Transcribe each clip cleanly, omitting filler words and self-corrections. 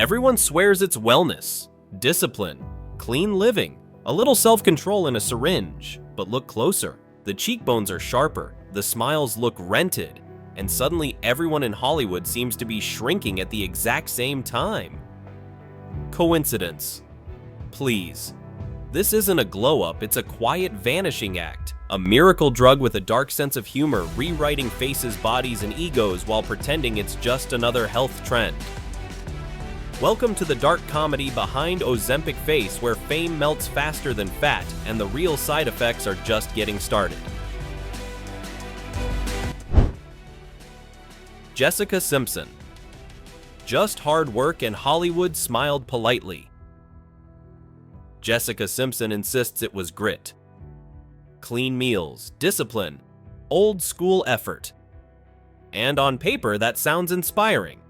Everyone swears it's wellness, discipline, clean living, a little self-control in a syringe. But look closer. The cheekbones are sharper, the smiles look rented, and suddenly everyone in Hollywood seems to be shrinking at the exact same time. Coincidence? Please. This isn't a glow-up, it's a quiet vanishing act. A miracle drug with a dark sense of humor, rewriting faces, bodies, and egos while pretending it's just another health trend. Welcome to the dark comedy behind Ozempic face, where fame melts faster than fat, and the real side effects are just getting started. Jessica Simpson. Just hard work and Hollywood smiled politely. Jessica Simpson insists it was grit. Clean meals, discipline, old school effort. And on paper, that sounds inspiring.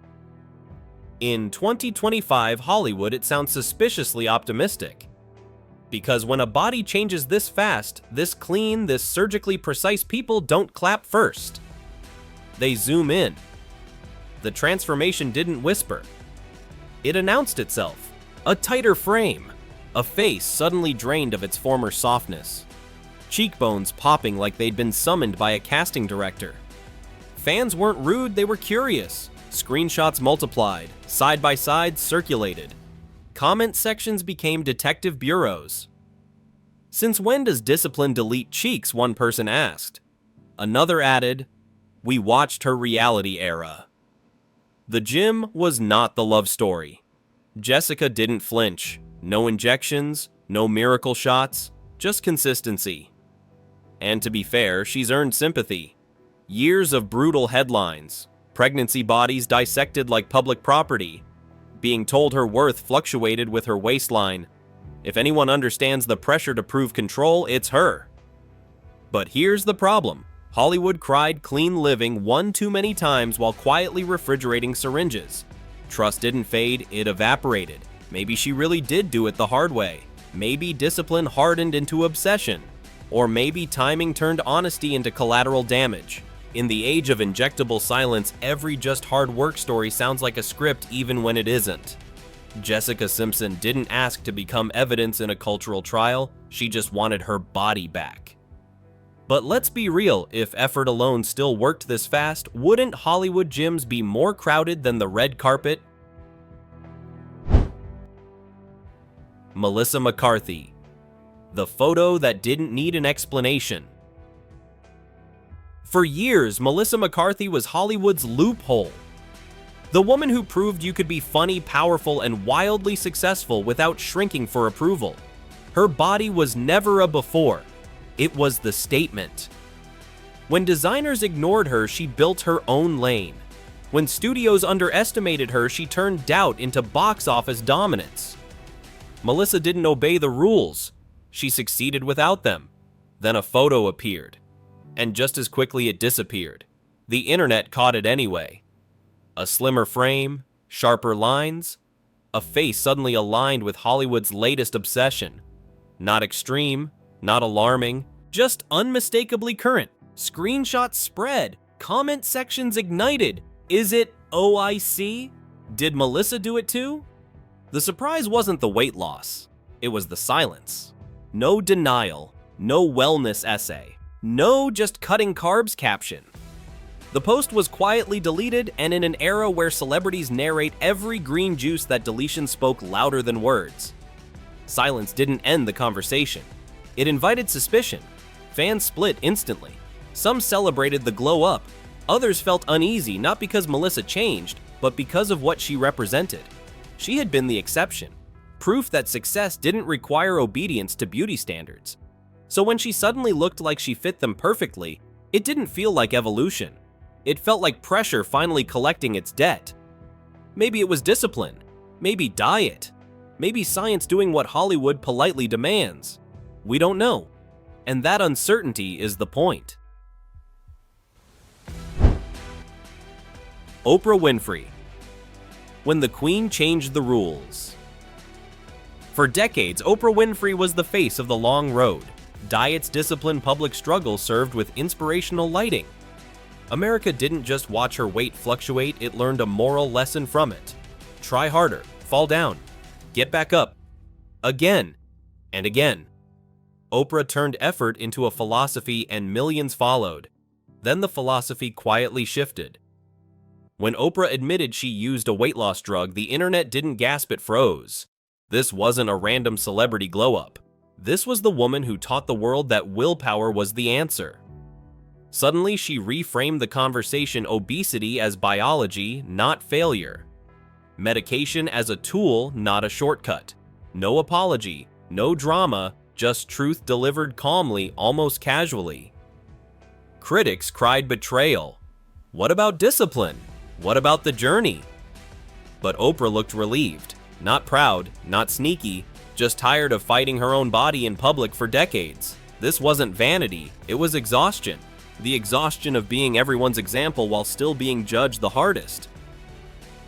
In 2025 Hollywood, it sounds suspiciously optimistic. Because when a body changes this fast, this clean, this surgically precise, people don't clap first. They zoom in. The transformation didn't whisper. It announced itself. A tighter frame. A face suddenly drained of its former softness. Cheekbones popping like they'd been summoned by a casting director. Fans weren't rude, they were curious. Screenshots multiplied, side-by-sides circulated. Comment sections became detective bureaus. "Since when does discipline delete cheeks?" one person asked. Another added, "We watched her reality era." The gym was not the love story. Jessica didn't flinch. No injections, no miracle shots, just consistency. And to be fair, she's earned sympathy. Years of brutal headlines. Pregnancy bodies dissected like public property, being told her worth fluctuated with her waistline. If anyone understands the pressure to prove control, it's her. But here's the problem. Hollywood cried clean living one too many times while quietly refrigerating syringes. Trust didn't fade, it evaporated. Maybe she really did do it the hard way. Maybe discipline hardened into obsession. Or maybe timing turned honesty into collateral damage. In the age of injectable silence, every just hard work story sounds like a script even when it isn't. Jessica Simpson didn't ask to become evidence in a cultural trial, she just wanted her body back. But let's be real, if effort alone still worked this fast, wouldn't Hollywood gyms be more crowded than the red carpet? Melissa McCarthy. The photo that didn't need an explanation. For years, Melissa McCarthy was Hollywood's loophole. The woman who proved you could be funny, powerful, and wildly successful without shrinking for approval. Her body was never a before. It was the statement. When designers ignored her, she built her own lane. When studios underestimated her, she turned doubt into box office dominance. Melissa didn't obey the rules. She succeeded without them. Then a photo appeared. And just as quickly it disappeared. The internet caught it anyway. A slimmer frame, sharper lines, a face suddenly aligned with Hollywood's latest obsession. Not extreme, not alarming, just unmistakably current. Screenshots spread, comment sections ignited. Is it OIC? Did Melissa do it too? The surprise wasn't the weight loss, it was the silence. No denial, no wellness essay. No just cutting carbs caption. The post was quietly deleted, and in an era where celebrities narrate every green juice, that deletion spoke louder than words. Silence didn't end the conversation. It invited suspicion. Fans split instantly. Some celebrated the glow up. Others felt uneasy, not because Melissa changed, but because of what she represented. She had been the exception. Proof that success didn't require obedience to beauty standards. So when she suddenly looked like she fit them perfectly, it didn't feel like evolution. It felt like pressure finally collecting its debt. Maybe it was discipline. Maybe diet. Maybe science doing what Hollywood politely demands. We don't know. And that uncertainty is the point. Oprah Winfrey. When the Queen changed the rules. For decades, Oprah Winfrey was the face of the long road. Diets, discipline, public struggle served with inspirational lighting. America didn't just watch her weight fluctuate, it learned a moral lesson from it. Try harder, fall down, get back up, again and again. Oprah turned effort into a philosophy and millions followed. Then the philosophy quietly shifted. When Oprah admitted she used a weight loss drug, the internet didn't gasp, it froze. This wasn't a random celebrity glow-up. This was the woman who taught the world that willpower was the answer. Suddenly, she reframed the conversation: obesity as biology, not failure. Medication as a tool, not a shortcut. No apology, no drama, just truth delivered calmly, almost casually. Critics cried betrayal. What about discipline? What about the journey? But Oprah looked relieved. Not proud, not sneaky, just tired of fighting her own body in public for decades. This wasn't vanity, it was exhaustion. The exhaustion of being everyone's example while still being judged the hardest.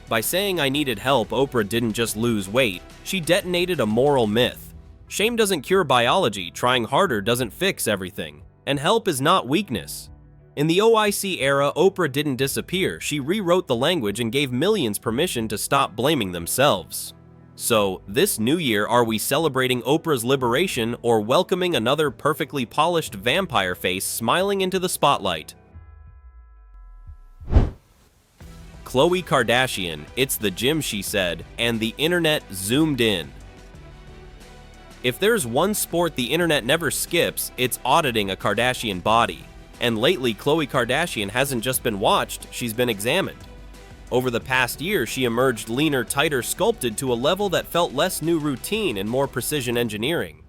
By saying I needed help, Oprah didn't just lose weight, she detonated a moral myth. Shame doesn't cure biology, trying harder doesn't fix everything, and help is not weakness. In the OIC era, Oprah didn't disappear, she rewrote the language and gave millions permission to stop blaming themselves. So, this new year, are we celebrating Oprah's liberation or welcoming another perfectly polished vampire face smiling into the spotlight? Khloe Kardashian, it's the gym, she said, and the internet zoomed in. If there's one sport the internet never skips, it's auditing a Kardashian body. And lately, Khloe Kardashian hasn't just been watched, she's been examined. Over the past year, she emerged leaner, tighter, sculpted to a level that felt less new routine and more precision engineering.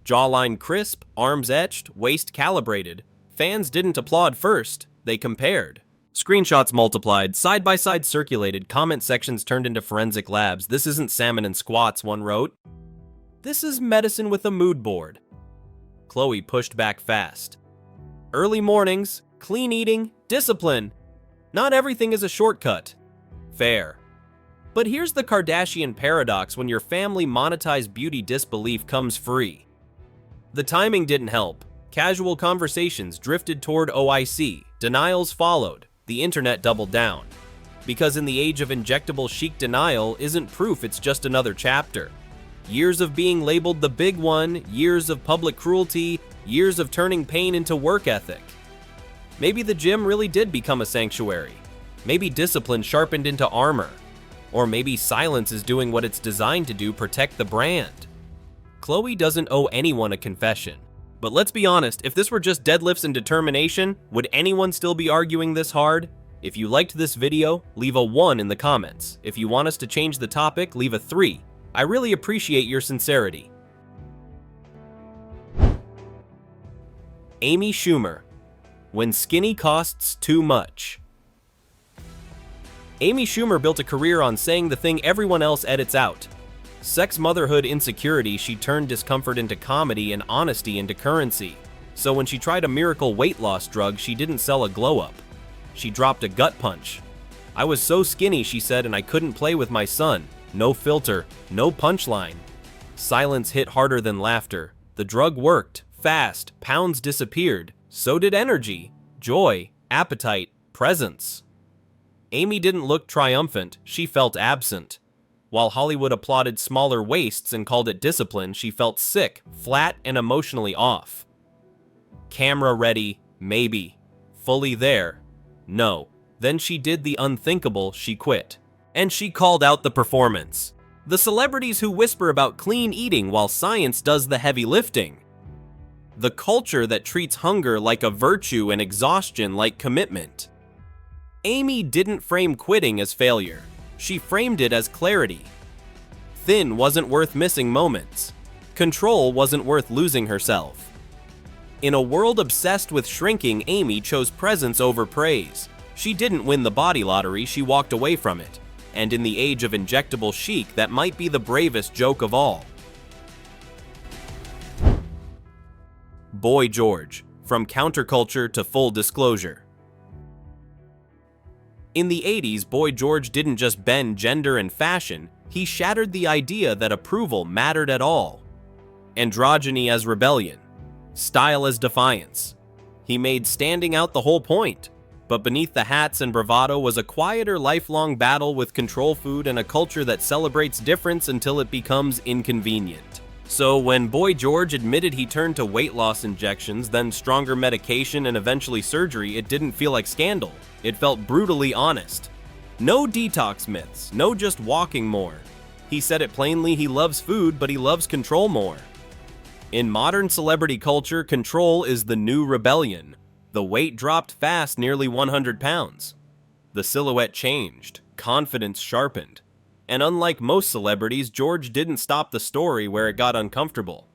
Jawline crisp, arms etched, waist calibrated. Fans didn't applaud first, they compared. Screenshots multiplied, side-by-side circulated, comment sections turned into forensic labs. This isn't salmon and squats, one wrote. This is medicine with a mood board. Khloe pushed back fast. Early mornings, clean eating, discipline. Not everything is a shortcut. Fair. But here's the Kardashian paradox: when your family monetized beauty, disbelief comes free. The timing didn't help. Casual conversations drifted toward OIC. Denials followed. The internet doubled down. Because in the age of injectable chic, denial isn't proof, it's just another chapter. Years of being labeled the big one, years of public cruelty, years of turning pain into work ethic. Maybe the gym really did become a sanctuary. Maybe discipline sharpened into armor. Or maybe silence is doing what it's designed to do: protect the brand. Khloe doesn't owe anyone a confession. But let's be honest, if this were just deadlifts and determination, would anyone still be arguing this hard? If you liked this video, leave a 1 in the comments. If you want us to change the topic, leave a 3. I really appreciate your sincerity. Amy Schumer. When skinny costs too much. Amy Schumer built a career on saying the thing everyone else edits out. Sex, motherhood, insecurity, she turned discomfort into comedy and honesty into currency. So when she tried a miracle weight loss drug, she didn't sell a glow-up. She dropped a gut punch. I was so skinny, she said, and I couldn't play with my son. No filter, no punchline. Silence hit harder than laughter. The drug worked, fast, pounds disappeared. So did energy, joy, appetite, presence. Amy didn't look triumphant, she felt absent. While Hollywood applauded smaller waists and called it discipline, she felt sick, flat, and emotionally off. Camera ready, maybe. Fully there, no. Then she did the unthinkable, she quit. And she called out the performance. The celebrities who whisper about clean eating while science does the heavy lifting. The culture that treats hunger like a virtue and exhaustion like commitment. Amy didn't frame quitting as failure. She framed it as clarity. Thin wasn't worth missing moments. Control wasn't worth losing herself. In a world obsessed with shrinking, Amy chose presence over praise. She didn't win the body lottery, she walked away from it. And in the age of injectable chic, that might be the bravest joke of all. Boy George, from counterculture to full disclosure. In the 80s, Boy George didn't just bend gender and fashion, he shattered the idea that approval mattered at all. Androgyny as rebellion, style as defiance. He made standing out the whole point. But beneath the hats and bravado was a quieter, lifelong battle with control food and a culture that celebrates difference until it becomes inconvenient. So when Boy George admitted he turned to weight loss injections, then stronger medication and eventually surgery, it didn't feel like scandal. It felt brutally honest. No detox myths, no just walking more. He said it plainly, he loves food, but he loves control more. In modern celebrity culture, control is the new rebellion. The weight dropped fast, nearly 100 pounds. The silhouette changed, confidence sharpened. And unlike most celebrities, George didn't stop the story where it got uncomfortable.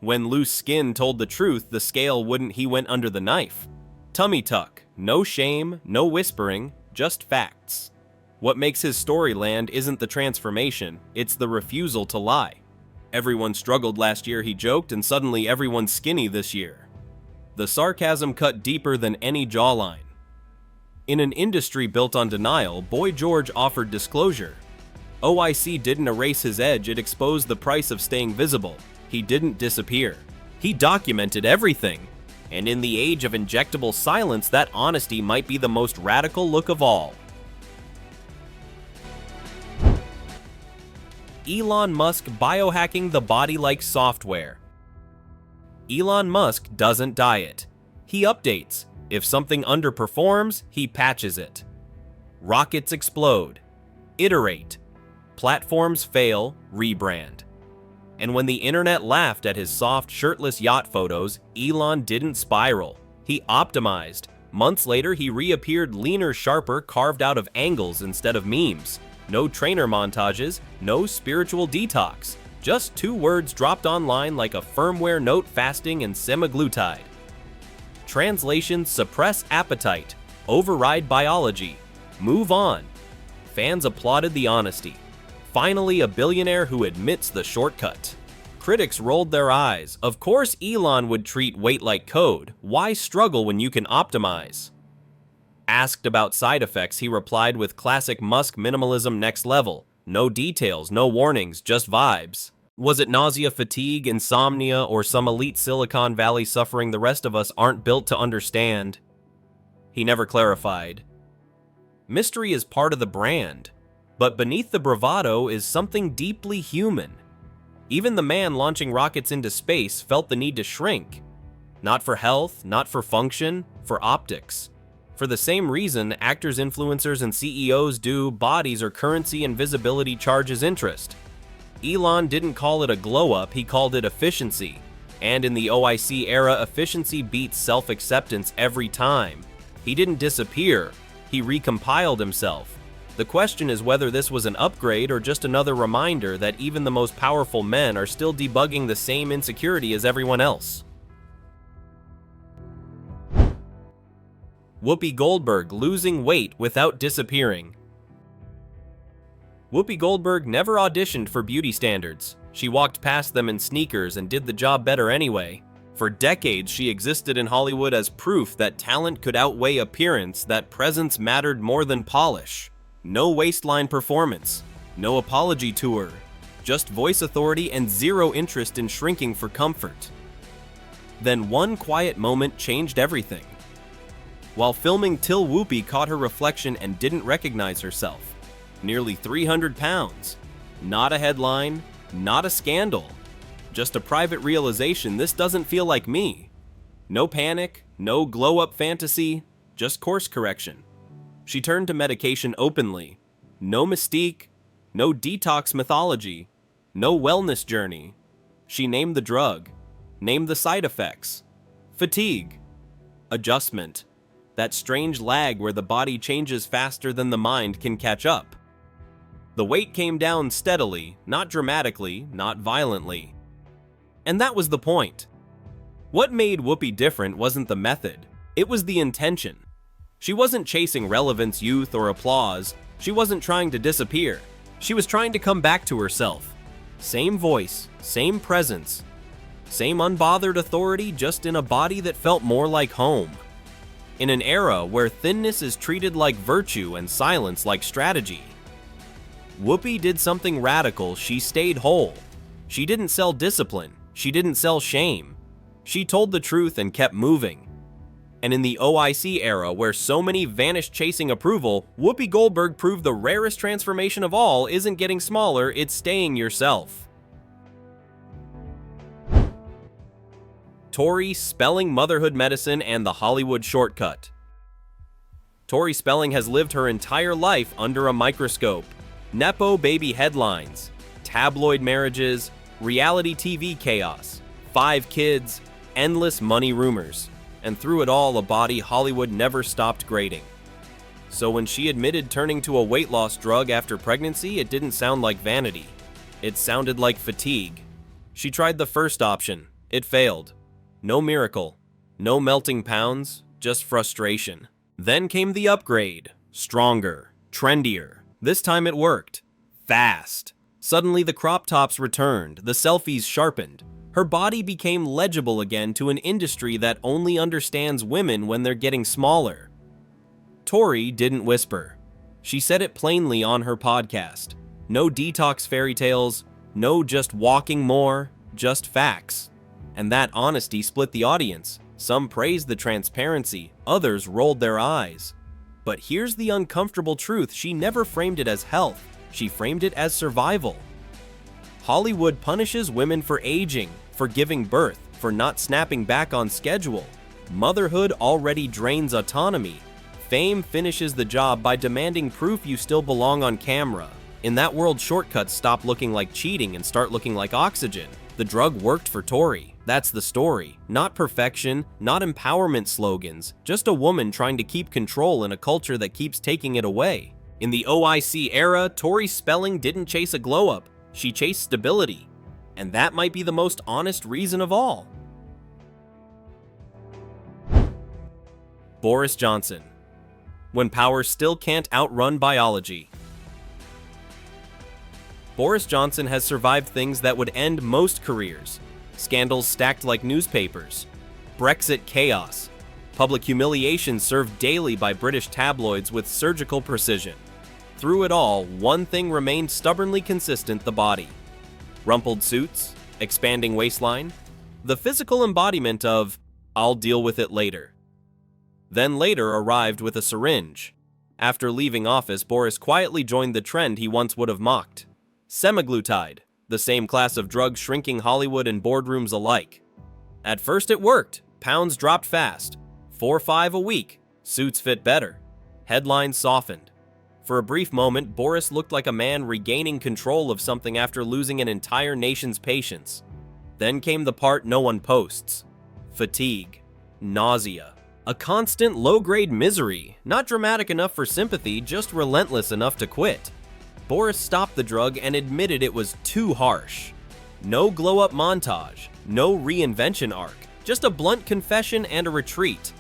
When loose skin told the truth, the scale he went under the knife. Tummy tuck, no shame, no whispering, just facts. What makes his story land isn't the transformation, it's the refusal to lie. Everyone struggled last year, he joked, and suddenly everyone's skinny this year. The sarcasm cut deeper than any jawline. In an industry built on denial, Boy George offered disclosure. OIC didn't erase his edge, it exposed the price of staying visible. He didn't disappear. He documented everything. And in the age of injectable silence, that honesty might be the most radical look of all. Elon Musk biohacking the body like software. Elon Musk doesn't diet. He updates. If something underperforms, he patches it. Rockets explode. Iterate. Platforms fail, rebrand. And when the internet laughed at his soft, shirtless yacht photos, Elon didn't spiral. He optimized. Months later, he reappeared leaner, sharper, carved out of angles instead of memes. No trainer montages, no spiritual detox. Just 2 words dropped online like a firmware note: fasting and semaglutide. Translation: suppress appetite, override biology, move on. Fans applauded the honesty. Finally, a billionaire who admits the shortcut. Critics rolled their eyes. Of course Elon would treat weight like code. Why struggle when you can optimize? Asked about side effects, he replied with classic Musk minimalism next level. No details, no warnings, just vibes. Was it nausea, fatigue, insomnia, or some elite Silicon Valley suffering the rest of us aren't built to understand? He never clarified. Mystery is part of the brand, but beneath the bravado is something deeply human. Even the man launching rockets into space felt the need to shrink. Not for health, not for function, for optics. For the same reason actors, influencers, and CEOs do, bodies or currency and visibility charges interest. Elon didn't call it a glow-up, he called it efficiency. And in the OIC era, efficiency beats self-acceptance every time. He didn't disappear, he recompiled himself. The question is whether this was an upgrade or just another reminder that even the most powerful men are still debugging the same insecurity as everyone else. Whoopi Goldberg losing weight without disappearing. Whoopi Goldberg never auditioned for beauty standards. She walked past them in sneakers and did the job better anyway. For decades, she existed in Hollywood as proof that talent could outweigh appearance, that presence mattered more than polish. No waistline performance, no apology tour, just voice authority and zero interest in shrinking for comfort. Then one quiet moment changed everything. While filming Till Whoopi caught her reflection and didn't recognize herself. Nearly 300 pounds. Not a headline, not a scandal. Just a private realization: this doesn't feel like me. No panic, no glow-up fantasy, just course correction. She turned to medication openly. No mystique, no detox mythology, no wellness journey. She named the drug, named the side effects. Fatigue. Adjustment. That strange lag where the body changes faster than the mind can catch up. The weight came down steadily, not dramatically, not violently. And that was the point. What made Whoopi different wasn't the method, it was the intention. She wasn't chasing relevance, youth, or applause. She wasn't trying to disappear. She was trying to come back to herself. Same voice, same presence, same unbothered authority, just in a body that felt more like home. In an era where thinness is treated like virtue and silence like strategy. Whoopi did something radical. She stayed whole. She didn't sell discipline. She didn't sell shame. She told the truth and kept moving. And in the OIC era, where so many vanished chasing approval, Whoopi Goldberg proved the rarest transformation of all isn't getting smaller, it's staying yourself. Tori Spelling motherhood medicine and the Hollywood shortcut. Tori Spelling has lived her entire life under a microscope. Nepo baby headlines, tabloid marriages, reality TV chaos, 5 kids, endless money rumors. And through it all, a body Hollywood never stopped grading. So when she admitted turning to a weight loss drug after pregnancy, it didn't sound like vanity. It sounded like fatigue. She tried the first option. It failed. No miracle. No melting pounds, just frustration. Then came the upgrade. Stronger. Trendier. This time it worked. Fast. Suddenly the crop tops returned, the selfies sharpened. Her body became legible again to an industry that only understands women when they're getting smaller. Tori didn't whisper. She said it plainly on her podcast. No detox fairy tales, no just walking more, just facts. And that honesty split the audience. Some praised the transparency, others rolled their eyes. But here's the uncomfortable truth: she never framed it as health, she framed it as survival. Hollywood punishes women for aging, for giving birth, for not snapping back on schedule. Motherhood already drains autonomy. Fame finishes the job by demanding proof you still belong on camera. In that world, shortcuts stop looking like cheating and start looking like oxygen. The drug worked for Tori. That's the story. Not perfection, not empowerment slogans, just a woman trying to keep control in a culture that keeps taking it away. In the OIC era, Tori Spelling didn't chase a glow-up. She chased stability. And that might be the most honest reason of all. Boris Johnson. When power still can't outrun biology. Boris Johnson has survived things that would end most careers. Scandals stacked like newspapers. Brexit chaos. Public humiliation served daily by British tabloids with surgical precision. Through it all, one thing remained stubbornly consistent: the body. Rumpled suits, expanding waistline, the physical embodiment of, "I'll deal with it later." Then later arrived with a syringe. After leaving office, Boris quietly joined the trend he once would have mocked. Semaglutide, the same class of drug shrinking Hollywood and boardrooms alike. At first it worked. Pounds dropped fast. 4-5 a week. Suits fit better. Headlines softened. For a brief moment, Boris looked like a man regaining control of something after losing an entire nation's patience. Then came the part no one posts. Fatigue. Nausea. A constant low-grade misery, not dramatic enough for sympathy, just relentless enough to quit. Boris stopped the drug and admitted it was too harsh. No glow-up montage, no reinvention arc, just a blunt confession and a retreat.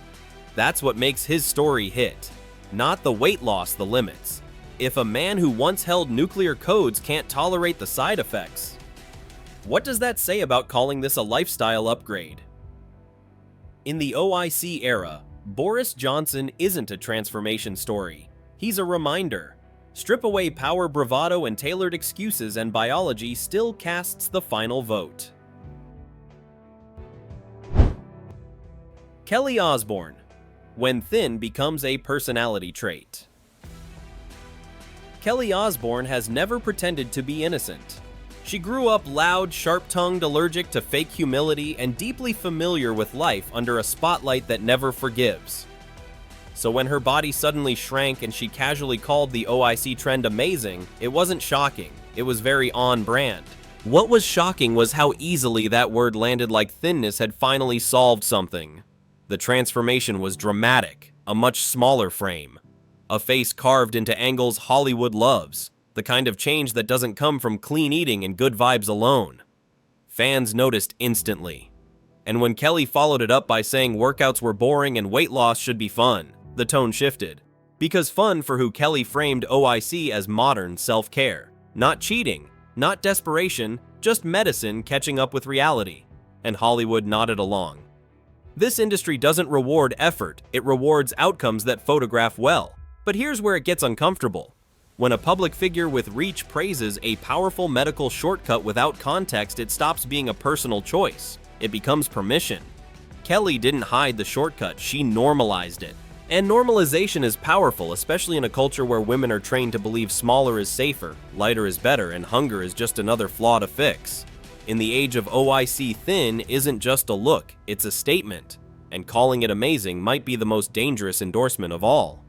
That's what makes his story hit. Not the weight loss, the limits. If a man who once held nuclear codes can't tolerate the side effects, what does that say about calling this a lifestyle upgrade? In the OIC era, Boris Johnson isn't a transformation story. He's a reminder. Strip away power, bravado, and tailored excuses, and biology still casts the final vote. Kelly Osbourne. When thin becomes a personality trait. Kelly Osbourne has never pretended to be innocent. She grew up loud, sharp-tongued, allergic to fake humility, and deeply familiar with life under a spotlight that never forgives. So when her body suddenly shrank and she casually called the OIC trend amazing, it wasn't shocking. It was very on-brand. What was shocking was how easily that word landed like thinness had finally solved something. The transformation was dramatic, a much smaller frame. A face carved into angles Hollywood loves. The kind of change that doesn't come from clean eating and good vibes alone. Fans noticed instantly. And when Kelly followed it up by saying workouts were boring and weight loss should be fun, the tone shifted. Because fun for who Kelly framed OIC as modern self-care. Not cheating, not desperation, just medicine catching up with reality. And Hollywood nodded along. This industry doesn't reward effort, it rewards outcomes that photograph well. But here's where it gets uncomfortable. When a public figure with reach praises a powerful medical shortcut without context, it stops being a personal choice. It becomes permission. Kelly didn't hide the shortcut, she normalized it. And normalization is powerful, especially in a culture where women are trained to believe smaller is safer, lighter is better, and hunger is just another flaw to fix. In the age of OIC, thin isn't just a look, it's a statement. And calling it amazing might be the most dangerous endorsement of all.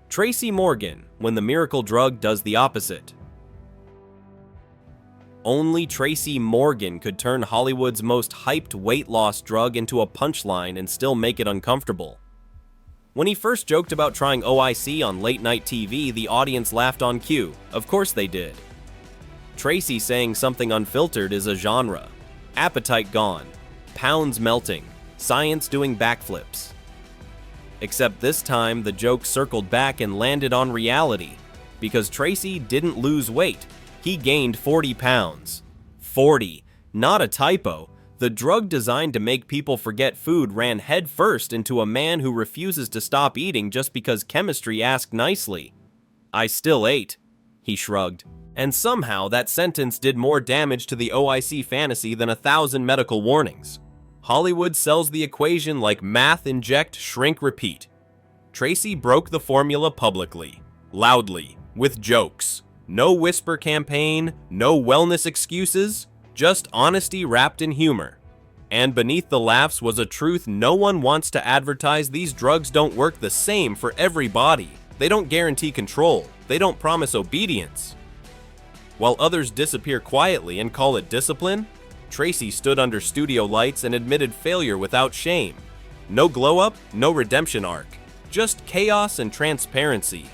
Tracy Morgan, when the miracle drug does the opposite. Only Tracy Morgan could turn Hollywood's most hyped weight loss drug into a punchline and still make it uncomfortable. When he first joked about trying OIC on late-night TV, the audience laughed on cue. Of course they did. Tracy saying something unfiltered is a genre. Appetite gone, pounds melting, science doing backflips. Except this time, the joke circled back and landed on reality, because Tracy didn't lose weight. He gained 40 pounds. 40, not a typo. The drug designed to make people forget food ran headfirst into a man who refuses to stop eating just because chemistry asked nicely. I still ate, he shrugged. And somehow that sentence did more damage to the OIC fantasy than 1,000 medical warnings. Hollywood sells the equation like math, inject, shrink, repeat. Tracy broke the formula publicly, loudly, with jokes. No whisper campaign, no wellness excuses, just honesty wrapped in humor. And beneath the laughs was a truth no one wants to advertise. These drugs don't work the same for everybody. They don't guarantee control. They don't promise obedience. While others disappear quietly and call it discipline, Tracy stood under studio lights and admitted failure without shame. No glow-up, no redemption arc. Just chaos and transparency.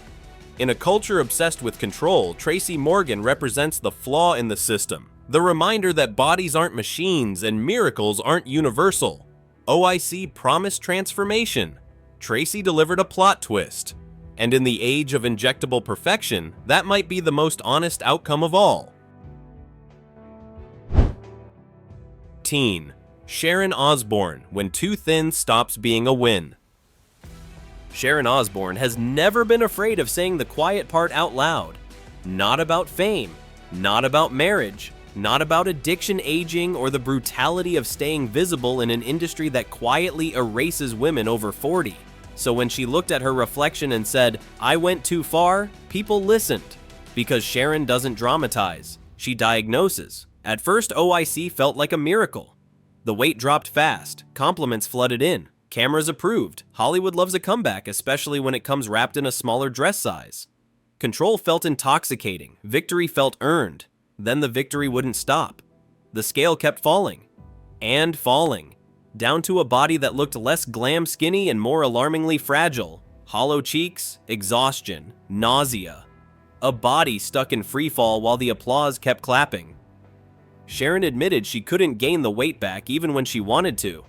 In a culture obsessed with control, Tracy Morgan represents the flaw in the system. The reminder that bodies aren't machines and miracles aren't universal. OIC promised transformation. Tracy delivered a plot twist. And in the age of injectable perfection, that might be the most honest outcome of all. Teen. Sharon Osbourne, when too thin stops being a win. Sharon Osbourne has never been afraid of saying the quiet part out loud. Not about fame, not about marriage, not about addiction, aging, or the brutality of staying visible in an industry that quietly erases women over 40. So when she looked at her reflection and said, "I went too far," people listened. Because Sharon doesn't dramatize, she diagnoses. At first, OIC felt like a miracle. The weight dropped fast, compliments flooded in. Cameras approved. Hollywood loves a comeback, especially when it comes wrapped in a smaller dress size. Control felt intoxicating. Victory felt earned. Then the victory wouldn't stop. The scale kept falling. And falling. Down to a body that looked less glam skinny and more alarmingly fragile. Hollow cheeks, exhaustion, nausea. A body stuck in freefall while the applause kept clapping. Sharon admitted she couldn't gain the weight back even when she wanted to.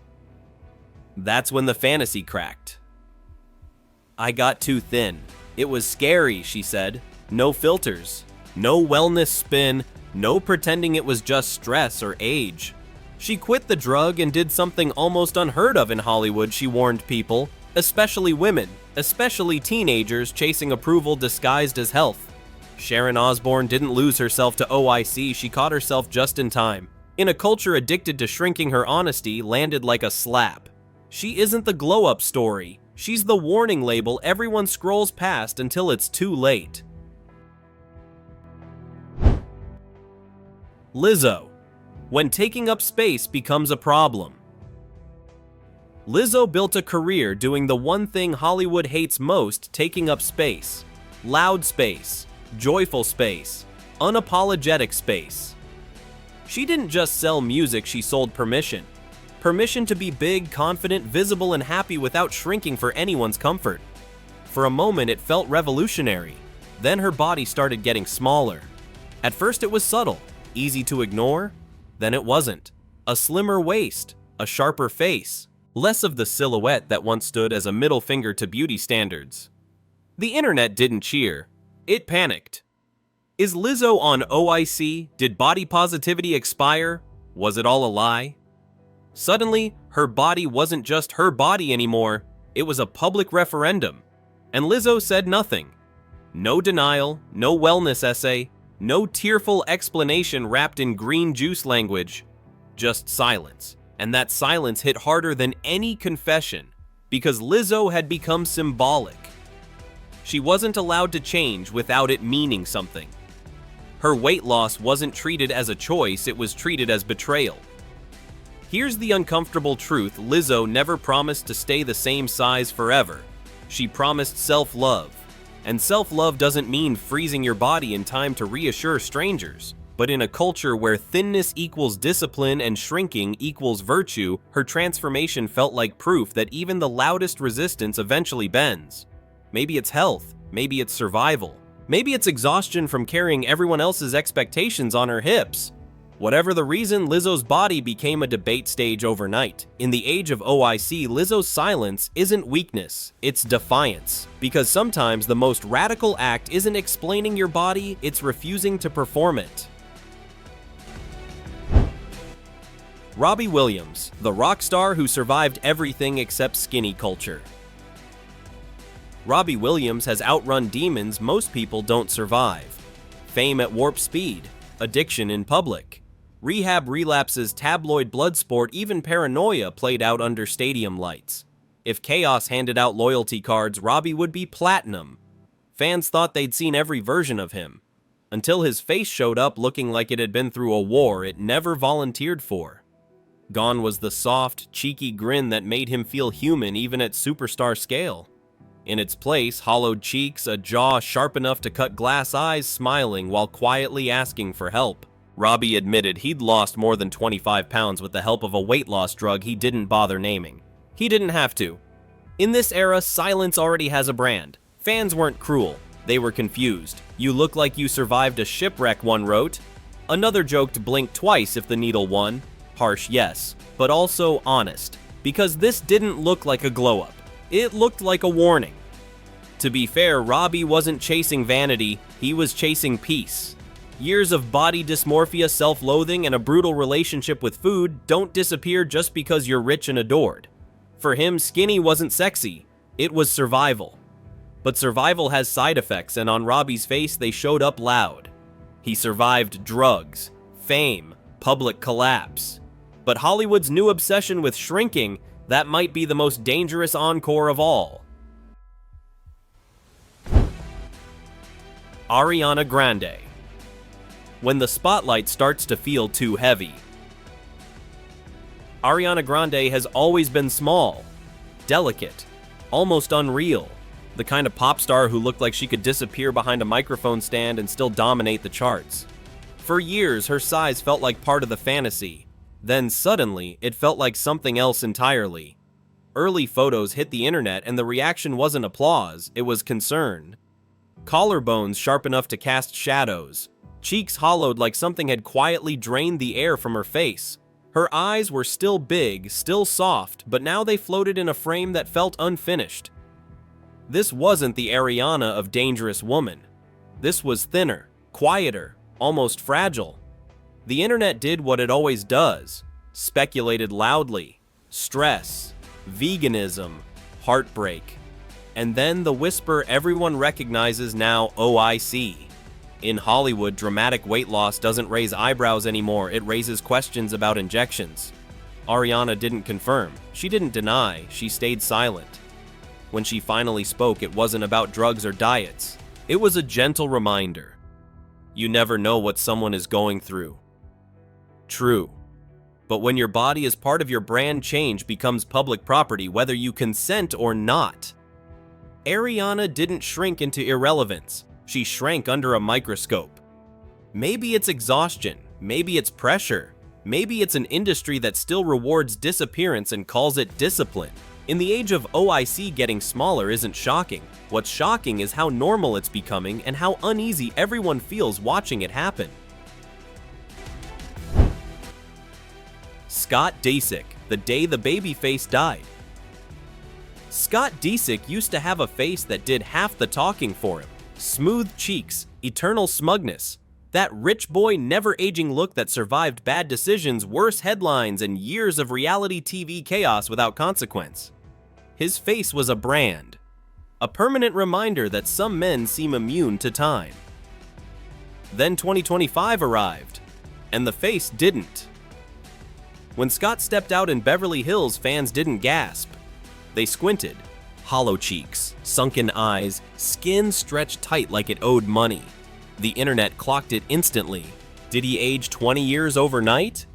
That's when the fantasy cracked. "I got too thin. It was scary," she said. No filters, no wellness spin, no pretending it was just stress or age. She quit the drug and did something almost unheard of in Hollywood, she warned people, especially women, especially teenagers chasing approval disguised as health. Sharon Osbourne didn't lose herself to OIC, she caught herself just in time. In a culture addicted to shrinking, her honesty landed like a slap. She isn't the glow-up story. She's the warning label everyone scrolls past until it's too late. Lizzo. When taking up space becomes a problem. Lizzo built a career doing the one thing Hollywood hates most, taking up space. Loud space, joyful space, unapologetic space. She didn't just sell music, she sold permission. Permission to be big, confident, visible, and happy without shrinking for anyone's comfort. For a moment, it felt revolutionary. Then her body started getting smaller. At first, it was subtle, easy to ignore. Then it wasn't. A slimmer waist, a sharper face, less of the silhouette that once stood as a middle finger to beauty standards. The internet didn't cheer. It panicked. Is Lizzo on OIC? Did body positivity expire? Was it all a lie? Suddenly, her body wasn't just her body anymore, it was a public referendum. And Lizzo said nothing. No denial, no wellness essay, No tearful explanation wrapped in green juice language, just silence. And that silence hit harder than any confession, because Lizzo had become symbolic. She wasn't allowed to change without it meaning something. Her weight loss wasn't treated as a choice, it was treated as betrayal. Here's the uncomfortable truth: Lizzo never promised to stay the same size forever. She promised self-love. And self-love doesn't mean freezing your body in time to reassure strangers. But in a culture where thinness equals discipline and shrinking equals virtue, her transformation felt like proof that even the loudest resistance eventually bends. Maybe it's health, maybe it's survival, maybe it's exhaustion from carrying everyone else's expectations on her hips. Whatever the reason, Lizzo's body became a debate stage overnight. In the age of OIC, Lizzo's silence isn't weakness, it's defiance. Because sometimes the most radical act isn't explaining your body, it's refusing to perform it. Robbie Williams, the rock star who survived everything except skinny culture. Robbie Williams has outrun demons most people don't survive. Fame at warp speed, addiction in public, rehab relapses, tabloid blood sport, even paranoia played out under stadium lights. If chaos handed out loyalty cards, Robbie would be platinum. Fans thought they'd seen every version of him, until his face showed up looking like it had been through a war it never volunteered for. Gone was the soft, cheeky grin that made him feel human even at superstar scale. In its place, hollowed cheeks, a jaw sharp enough to cut glass eyes, smiling while quietly asking for help. Robbie admitted he'd lost more than 25 pounds with the help of a weight loss drug he didn't bother naming. He didn't have to. In this era, silence already has a brand. Fans weren't cruel. They were confused. "You look like you survived a shipwreck," one wrote. Another joked, "Blink twice if the needle won." Harsh, yes, but also honest, because this didn't look like a glow-up. It looked like a warning. To be fair, Robbie wasn't chasing vanity, he was chasing peace. Years of body dysmorphia, self-loathing, and a brutal relationship with food don't disappear just because you're rich and adored. For him, skinny wasn't sexy, it was survival. But survival has side effects, and on Robbie's face they showed up loud. He survived drugs, fame, public collapse. But Hollywood's new obsession with shrinking, that might be the most dangerous encore of all. Ariana Grande. When the spotlight starts to feel too heavy. Ariana Grande has always been small, delicate, almost unreal. The kind of pop star who looked like she could disappear behind a microphone stand and still dominate the charts. For years, her size felt like part of the fantasy. Then suddenly, it felt like something else entirely. Early photos hit the internet and the reaction wasn't applause, it was concern. Collarbones sharp enough to cast shadows. Cheeks hollowed like something had quietly drained the air from her face. Her eyes were still big, still soft, but now they floated in a frame that felt unfinished. This wasn't the Ariana of Dangerous Woman. This was thinner, quieter, almost fragile. The internet did what it always does, speculated loudly. Stress, veganism, heartbreak. And then the whisper everyone recognizes now, OIC. In Hollywood, dramatic weight loss doesn't raise eyebrows anymore, it raises questions about injections. Ariana didn't confirm, she didn't deny, she stayed silent. When she finally spoke, it wasn't about drugs or diets. It was a gentle reminder. You never know what someone is going through. True. But when your body is part of your brand, change becomes public property, whether you consent or not. Ariana didn't shrink into irrelevance. She shrank under a microscope. Maybe it's exhaustion, maybe it's pressure, maybe it's an industry that still rewards disappearance and calls it discipline. In the age of OIC, getting smaller isn't shocking. What's shocking is how normal it's becoming and how uneasy everyone feels watching it happen. Scott Disick, the day the baby face died. Scott Disick used to have a face that did half the talking for him. Smooth cheeks, eternal smugness. That rich boy never-aging look that survived bad decisions, worse headlines, and years of reality TV chaos without consequence. His face was a brand. A permanent reminder that some men seem immune to time. Then 2025 arrived, and the face didn't. When Scott stepped out in Beverly Hills, fans didn't gasp. They squinted. Hollow cheeks, sunken eyes, skin stretched tight like it owed money. The internet clocked it instantly. Did he age 20 years overnight?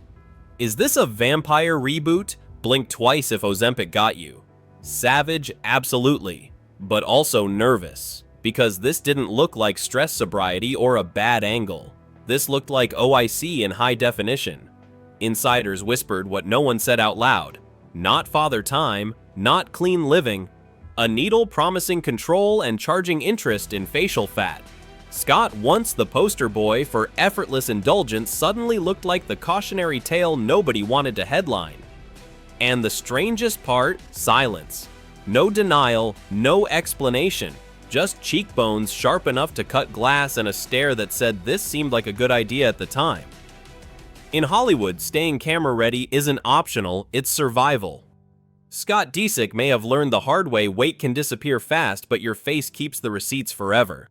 Is this a vampire reboot? Blink twice if Ozempic got you. Savage, absolutely, but also nervous, because this didn't look like stress sobriety or a bad angle. This looked like OIC in high definition. Insiders whispered what no one said out loud. Not father time, not clean living. A needle promising control and charging interest in facial fat. Scott, once the poster boy for effortless indulgence, suddenly looked like the cautionary tale nobody wanted to headline. And the strangest part, silence. No denial, no explanation. Just cheekbones sharp enough to cut glass and a stare that said this seemed like a good idea at the time. In Hollywood, staying camera ready isn't optional, it's survival. Scott Disick may have learned the hard way weight can disappear fast, but your face keeps the receipts forever.